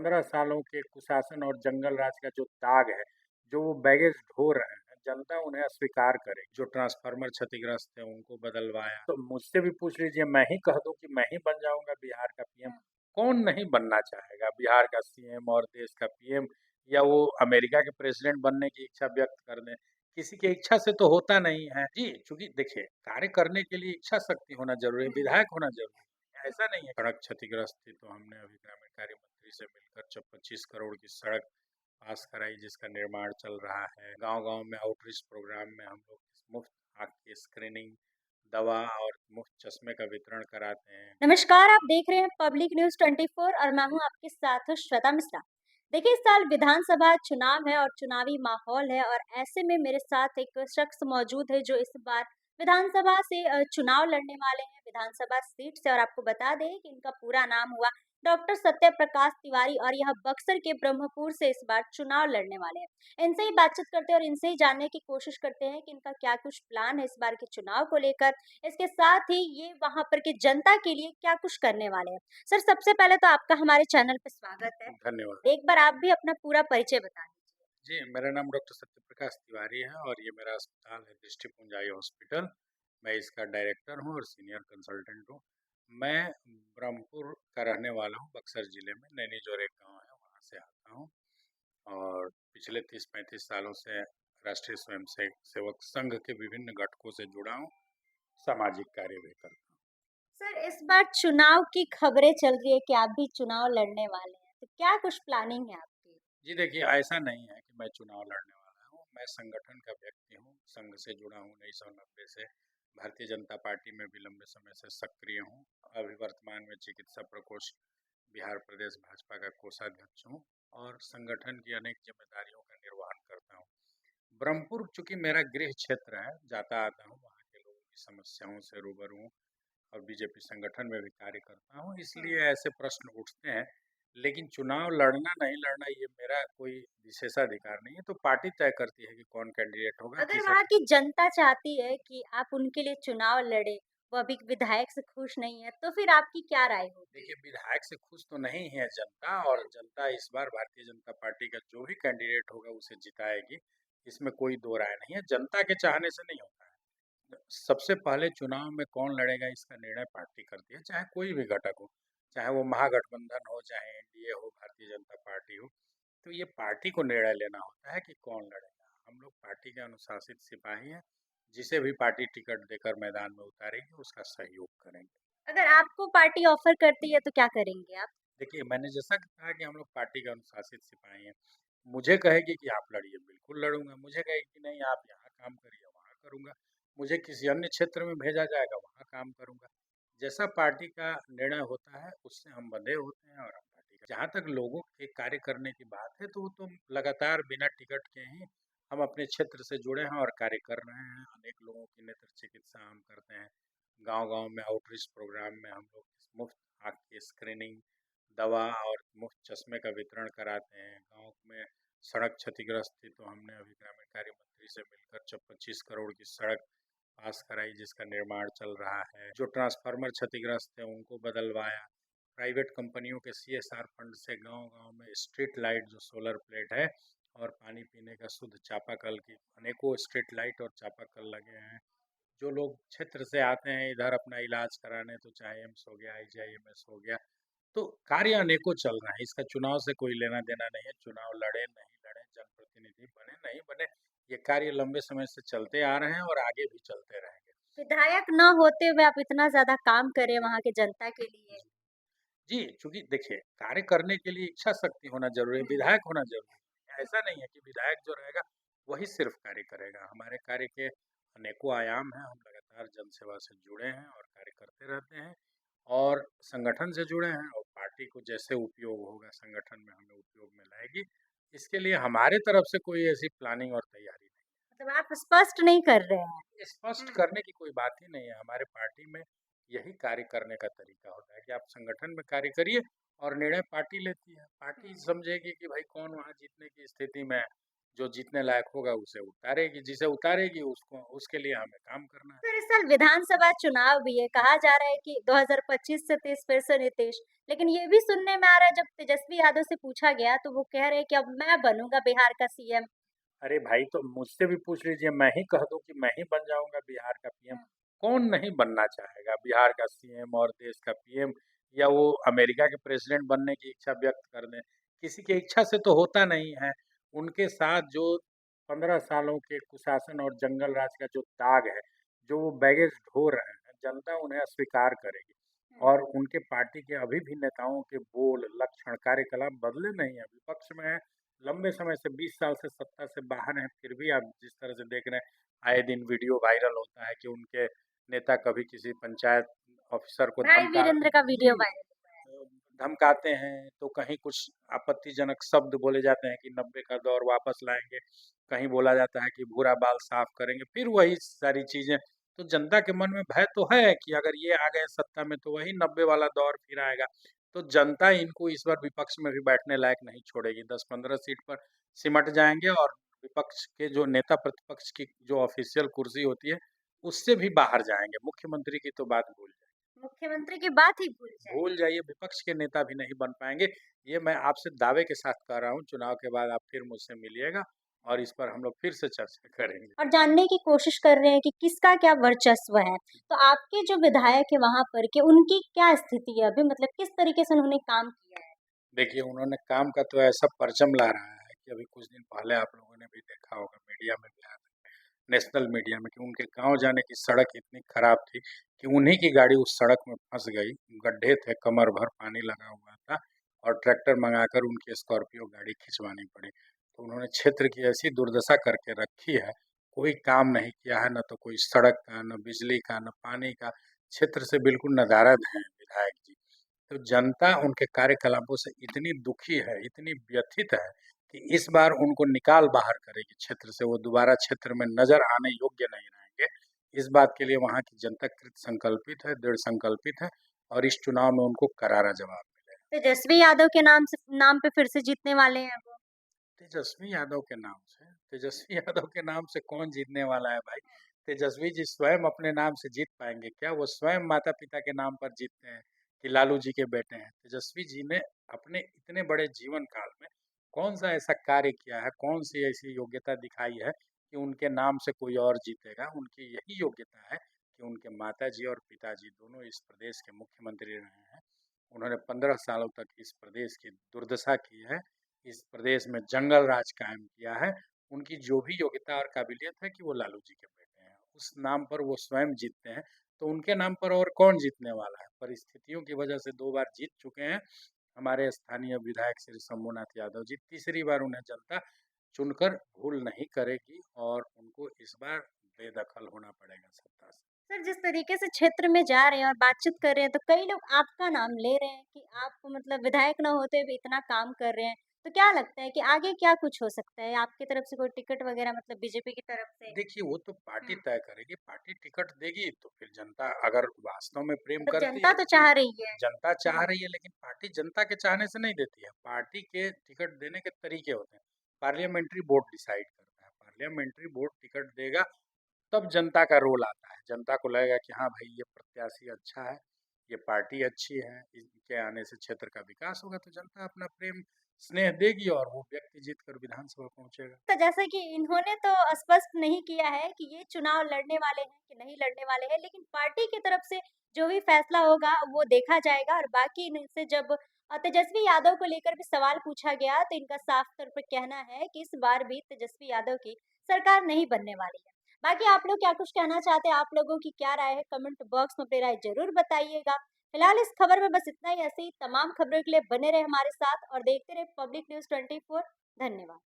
15 सालों के कुशासन और जंगल राज का जो दाग है, जो वो बैगेज ढो रहे हैं, जनता उन्हें अस्वीकार करे। जो ट्रांसफ़ार्मर क्षतिग्रस्त है, उनको बदलवाया। तो मुझसे भी पूछ लीजिए, मैं ही कह दूँ कि मैं ही बन जाऊँगा बिहार का पीएम। कौन नहीं बनना चाहेगा बिहार का सीएम और देश का पीएम, या वो अमेरिका के प्रेसिडेंट बनने की इच्छा व्यक्त कर दें। किसी की इच्छा से तो होता नहीं है। जी, चूँकि देखिए, कार्य करने के लिए इच्छा शक्ति होना ज़रूरी है, विधायक होना ज़रूरी है। ऐसा नहीं है। सड़क क्षतिग्रस्त थी, तो हमने अभी ग्रामीण कार्य मंत्री से मिलकर 25 करोड़ की सड़क पास कराई, जिसका निर्माण चल रहा है। गांव-गांव में आउटरीच प्रोग्राम में हम लोग मुफ्त आँख की स्क्रीनिंग, दवा और मुफ्त चश्मे का वितरण कराते हैं। नमस्कार, आप देख रहे हैं पब्लिक न्यूज़ 24 और मैं हूं आपके साथ श्वेता मिश्रा। देखिए, इस साल विधानसभा चुनाव है और चुनावी माहौल है और ऐसे में मेरे साथ एक शख्स मौजूद है जो इस बार विधानसभा से चुनाव लड़ने वाले हैं, विधानसभा सीट से। और आपको बता दें कि इनका पूरा नाम हुआ डॉक्टर सत्य प्रकाश तिवारी और यह बक्सर के ब्रह्मपुर से इस बार चुनाव लड़ने वाले हैं। इनसे ही बातचीत करते हैं और इनसे ही जानने की कोशिश करते हैं कि इनका क्या कुछ प्लान है इस बार के चुनाव को लेकर। इसके साथ ही ये वहाँ पर के जनता के लिए क्या कुछ करने वाले हैं। सर, सबसे पहले तो आपका हमारे चैनल पे स्वागत है। धन्यवाद। एक बार आप भी अपना पूरा परिचय बता दीजिए। जी, मेरा नाम डॉक्टर सत्यप्रकाश तिवारी है और ये मेरा अस्पताल है दृष्टिपुंज आई हॉस्पिटल। मैं इसका डायरेक्टर हूँ और सीनियर कंसल्टेंट हूँ। मैं ब्रह्मपुर का रहने वाला हूँ, बक्सर जिले में नैनीजोर एक गाँव है, वहाँ से आता हूँ। और पिछले 30-35 सालों से राष्ट्रीय सेवक संघ के विभिन्न घटकों से जुड़ा हूँ, सामाजिक कार्य भी करता हूँ। सर, इस बार चुनाव की खबरें चल रही है कि आप भी चुनाव लड़ने वाले हैं, तो क्या कुछ प्लानिंग है आपकी? जी देखिए, ऐसा नहीं है कि मैं चुनाव लड़ने वाला हूँ, मैं संगठन का व्यक्ति हूँ, संघ से जुड़ा हूँ 1990 से। भारतीय जनता पार्टी में भी लंबे समय से सक्रिय हूँ। अभी वर्तमान में चिकित्सा प्रकोष्ठ बिहार प्रदेश भाजपा का कोषाध्यक्ष हूँ और संगठन की अनेक जिम्मेदारियों का निर्वहन करता हूँ। ब्रह्मपुर चूँकि मेरा गृह क्षेत्र है, जाता आता हूँ, वहाँ के लोगों की समस्याओं से रूबरू हूँ और बीजेपी संगठन में भी कार्य करता हूँ, इसलिए ऐसे प्रश्न उठते हैं। लेकिन चुनाव लड़ना नहीं लड़ना ये मेरा कोई विशेषाधिकार नहीं है, तो पार्टी तय करती है कि कौन कैंडिडेट होगा, अगर किसे। वहाँ की जनता चाहती है कि आप उनके लिए चुनाव लड़े, वो अभी विधायक से खुश नहीं है, तो फिर आपकी क्या राय होगी? देखिए, विधायक से खुश तो नहीं है जनता, और जनता इस बार भारतीय जनता पार्टी का जो भी कैंडिडेट होगा उसे जिताएगी, इसमें कोई दो राय नहीं है। जनता के चाहने से नहीं होता है। सबसे पहले चुनाव में कौन लड़ेगा इसका निर्णय पार्टी करती है, चाहे कोई भी घटक हो, चाहे वो महागठबंधन हो, चाहे एनडीए हो, भारतीय जनता पार्टी हो। तो ये पार्टी को निर्णय लेना होता है कि कौन लड़ेगा। हम लोग पार्टी के अनुशासित सिपाही हैं, जिसे भी पार्टी टिकट देकर मैदान में उतारेगी उसका सहयोग करेंगे। अगर आपको पार्टी ऑफर करती है तो क्या करेंगे आप? देखिए, मैंने जैसा कहा कि हम लोग पार्टी के अनुशासित सिपाही हैं। मुझे कहेगी कि आप लड़िए, बिल्कुल लड़ूँगा। मुझे कहेगी कि नहीं, आप यहाँ काम करिए, वहाँ करूँगा। मुझे किसी अन्य क्षेत्र में भेजा जाएगा, वहाँ काम करूँगा। जैसा पार्टी का निर्णय होता है, उससे हम बंधे होते हैं और हम पार्टी का। जहाँ तक लोगों के कार्य करने की बात है, तो वो तो लगातार बिना टिकट के ही हम अपने क्षेत्र से जुड़े हैं और कार्य कर रहे हैं। अनेक लोगों की नेत्र चिकित्सा हम करते हैं। गाँव-गाँव में आउटरीच प्रोग्राम में हम लोग मुफ्त आँख की स्क्रीनिंग, दवा और मुफ्त चश्मे का वितरण कराते हैं। गाँव में सड़क क्षतिग्रस्त थी, तो हमने अभी ग्रामीण कार्य मंत्री से मिलकर 25 करोड़ की सड़क पास कराई, जिसका निर्माण चल रहा है। जो ट्रांसफ़ार्मर क्षतिग्रस्त थे, उनको बदलवाया। प्राइवेट कंपनियों के सीएसआर फंड से गाँव-गाँव में स्ट्रीट लाइट, जो सोलर प्लेट है, और पानी पीने का शुद्ध चापाकल की अनेकों स्ट्रीट लाइट और चापाकल लगे हैं। जो लोग क्षेत्र से आते हैं इधर अपना इलाज कराने, तो चाहे एम्स हो गया, आईजीआईएमएस हो गया, तो कार्य अनेकों चल रहा है। इसका चुनाव से कोई लेना-देना नहीं है। चुनाव लड़े, नहीं लड़े, जनप्रतिनिधि बने, नहीं बने, ये कार्य लंबे समय से चलते आ रहे हैं और आगे भी चलते रहेंगे। विधायक न होते हुए आप इतना ज़्यादा काम कर रहे हैं वहाँ के जनता के लिए। जी, चूँकि देखिए, कार्य करने के लिए इच्छा शक्ति होना ज़रूरी है, विधायक होना ज़रूरी है। ऐसा नहीं है कि विधायक जो रहेगा, वही सिर्फ़ कार्य करेगा। हमारे कार्य के अनेकों आयाम हैं, हम लगातार जनसेवा से जुड़े हैं और कार्य करते रहते हैं और संगठन से जुड़े हैं, और पार्टी को जैसे उपयोग होगा, संगठन में हमें उपयोग में लाएगी। इसके लिए हमारे तरफ से कोई ऐसी प्लानिंग और तैयारी नहीं मतलब आप स्पष्ट नहीं कर रहे हैं। है। स्पष्ट करने की कोई बात ही नहीं है। हमारे पार्टी में यही कार्य करने का तरीका होता है कि आप संगठन में कार्य करिए और निर्णय पार्टी लेती है। पार्टी समझेगी कि भाई कौन वहाँ जीतने की स्थिति में है, जो जीतने लायक होगा उसे उतारेगी, जिसे उतारेगी उसको उसके लिए हमें काम करना है। सर इस साल विधानसभा चुनाव भी है, कहा जा रहा है कि 2025 से 30 फिर से नीतीश, लेकिन ये भी सुनने में आ रहा है जब तेजस्वी यादव से पूछा गया तो वो कह रहे हैं कि अब मैं बनूंगा बिहार का सीएम। अरे भाई, तो मुझसे भी पूछ लीजिए, मैं ही कह दूं कि मैं ही बन जाऊंगा बिहार का पीएम। कौन नहीं बनना चाहेगा बिहार का सीएम और देश का पीएम, या वो अमेरिका के प्रेसिडेंट बनने की इच्छा व्यक्त कर दें। किसी की इच्छा से तो होता नहीं है। उनके साथ जो 15 सालों के कुशासन और जंगल राज का जो दाग है, जो वो बैगेज ढो रहे हैं, जनता उन्हें अस्वीकार करेगी। और उनके पार्टी के अभी भी नेताओं के बोल, लक्षण, कार्यकलाप बदले नहीं है। विपक्ष में है, लंबे समय से 20 साल से सत्ता से बाहर हैं, फिर भी आप जिस तरह से देख रहे हैं, आए दिन वीडियो वायरल होता है कि उनके नेता कभी किसी पंचायत ऑफिसर को भाई वीरेंद्र का वीडियो जी, वायरल। धमकाते हैं, तो कहीं कुछ आपत्तिजनक शब्द बोले जाते हैं कि 90 का दौर वापस लाएंगे, कहीं बोला जाता है कि भूरा बाल साफ करेंगे, फिर वही सारी चीजें। तो जनता के मन में भय तो है कि अगर ये आ गए सत्ता में तो वही 90 वाला दौर फिर आएगा। तो जनता इनको इस बार विपक्ष में भी बैठने लायक नहीं छोड़ेगी। 10-15 सीट पर सिमट जाएंगे और विपक्ष के जो नेता प्रतिपक्ष की जो ऑफिशियल कुर्सी होती है, उससे भी बाहर जाएंगे। मुख्यमंत्री की तो बात भूल जाए। मुख्यमंत्री की बात ही भूल जाए। भूल जाइए, विपक्ष के नेता भी नहीं बन पाएंगे। ये मैं आपसे दावे के साथ कह रहा हूँ। चुनाव के बाद आप फिर मुझसे मिलिएगा और इस पर हम लोग फिर से चर्चा करेंगे। और जानने की कोशिश कर रहे हैं कि किसका क्या वर्चस्व है। तो आपके जो विधायक है वहां पर के उनकी क्या स्थिति है अभी, मतलब किस तरीके से उन्होंने काम किया है। देखिए, उन्होंने काम का तो ऐसा परचम ला रहा है कि अभी कुछ दिन पहले आप लोगों ने भी देखा होगा, मीडिया में भी आया था, नेशनल मीडिया में, कि उनके गांव जाने की सड़क इतनी खराब थी कि उन्हीं की गाड़ी उस सड़क में फंस गई। गड्ढे थे, कमर भर पानी लगा हुआ था और ट्रैक्टर मंगाकर उनकी स्कॉर्पियो गाड़ी खिंचवानी पड़ी। तो उन्होंने क्षेत्र की ऐसी दुर्दशा करके रखी है, कोई काम नहीं किया है, न तो कोई सड़क का, न बिजली का, न पानी का। क्षेत्र से बिल्कुल नदारद हैं विधायक जी। तो जनता उनके कार्यकलापों से इतनी दुखी है, इतनी व्यथित है कि इस बार उनको निकाल बाहर करेगी क्षेत्र से। वो दोबारा क्षेत्र में नजर आने योग्य नहीं रहेंगे। इस बात के लिए वहाँ की जनता कृत संकल्पित है, दृढ़ संकल्पित है, और इस चुनाव में उनको करारा जवाब मिलेगा। तेजस्वी यादव के नाम पे फिर से जीतने वाले हैं वो। तेजस्वी यादव के नाम से? तेजस्वी यादव के नाम से कौन जीतने वाला है भाई? तेजस्वी जी स्वयं अपने नाम से जीत पाएंगे क्या? वो स्वयं माता पिता के नाम पर जीतते हैं कि लालू जी के बेटे हैं। तेजस्वी जी ने अपने इतने बड़े जीवन काल में कौन सा ऐसा कार्य किया है, कौन सी ऐसी योग्यता दिखाई है कि उनके नाम से कोई और जीतेगा? उनकी यही योग्यता है कि उनके माता जी और पिताजी दोनों इस प्रदेश के मुख्यमंत्री रहे हैं। उन्होंने 15 सालों तक इस प्रदेश की दुर्दशा की है, इस प्रदेश में जंगल राज कायम किया है। उनकी जो भी योग्यता और काबिलियत है कि वो लालू जी के बेटे हैं, उस नाम पर वो स्वयं जीतते हैं। तो उनके नाम पर और कौन जीतने वाला है? परिस्थितियों की वजह से 2 बार जीत चुके हैं हमारे स्थानीय विधायक श्री शंभूनाथ यादव जी। तीसरी बार उन्हें जनता चुनकर भूल नहीं करेगी और उनको इस बार बेदखल होना पड़ेगा सत्ता से। सर जिस तरीके से क्षेत्र में जा रहे हैं और बातचीत कर रहे हैं तो कई लोग आपका नाम ले रहे हैं कि आप मतलब विधायक ना होते भी इतना काम कर रहे हैं। तो क्या लगता है कि आगे क्या कुछ हो सकता है आपकी तरफ से, कोई टिकट वगैरह मतलब बीजेपी की तरफ से। देखिए, वो तो पार्टी तय करेगी। पार्टी टिकट देगी तो फिर जनता अगर वास्तव में प्रेम तो करती जनता है तो जी, चाह रही है। जनता चाह रही है, लेकिन पार्टी जनता के चाहने से नहीं देती है। पार्टी के टिकट देने के तरीके होते हैं। पार्लियामेंट्री बोर्ड डिसाइड करता है। पार्लियामेंट्री बोर्ड टिकट देगा, तब जनता का रोल आता है। जनता को लगेगा कि हाँ भाई, ये प्रत्याशी अच्छा है, ये पार्टी अच्छी है, इनके आने से क्षेत्र का विकास होगा, तो जनता अपना प्रेम स्नेह देगी और वो व्यक्ति जीत कर विधानसभा पहुंचेगा। तो जैसे कि इन्होंने तो स्पष्ट नहीं किया है कि ये चुनाव लड़ने वाले हैं कि नहीं लड़ने वाले हैं, लेकिन पार्टी की तरफ से जो भी फैसला होगा वो देखा जाएगा। और बाकी इनसे जब तेजस्वी यादव को लेकर भी सवाल पूछा गया तो इनका साफ तौर पर कहना है कि इस बार भी तेजस्वी यादव की सरकार नहीं बनने वाली है। बाकी आप लोग क्या कुछ कहना चाहते हैं, आप लोगों की क्या राय है, कमेंट बॉक्स में अपनी राय जरूर बताइएगा। फिलहाल इस खबर में बस इतना ही। ऐसे ही तमाम खबरों के लिए बने रहे हमारे साथ और देखते रहे पब्लिक न्यूज़ 24। धन्यवाद।